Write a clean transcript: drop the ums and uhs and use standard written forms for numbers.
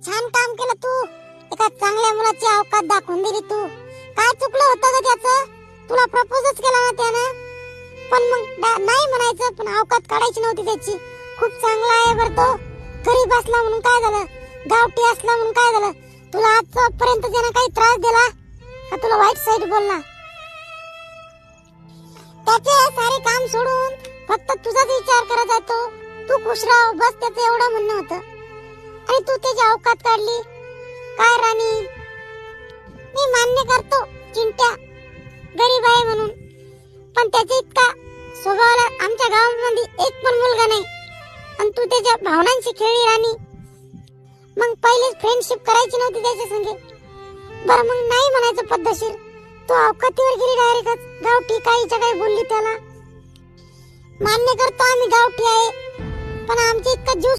छान काम केलं तू. एका चांगल्या मुलाची अवकात दाखवून दिली तू. काय चुकलं होतं ग त्याचं? तुला प्रपोजच केला ना त्यानं. पण मग नाही म्हणायचं, पण अवकात काढायची नव्हती त्याची. खूप चांगला आहे बरं तो. गरीब असला म्हणून काय झालं, गावठी असला म्हणून काय झालं? तुला आजपर्यंत त्यानं काही त्रास दिला का? तुला वाईट साईड बोलला? त्याचे सारे काम सोडून फक्त तुझाच विचार करत जातो. तू खुश राह बस, त्याचं एवढं म्हणणं होतं. आणि तू त्याची अवकात काढली. काय राणी, मी मान्य करतो चिंट्या गरीब आहे म्हणून, पण त्याच्या इतका स्वभावाला आमच्या गावामध्ये एक पण मुलगा नाही. आणि तू त्याच्या भावनांशी खेळली राणी. मग पहिले फ्रेंडशिप करायची नव्हती त्याच्या संगे? बरं मग नाही म्हणायचं पद्धतशीर. तू अवकातीवर गेली डायरेक्टच. गावठी काहीच्या काही बोलली त्याला. मान्य करतो आम्ही गावठी आहे, पण आमच्या इतका जीव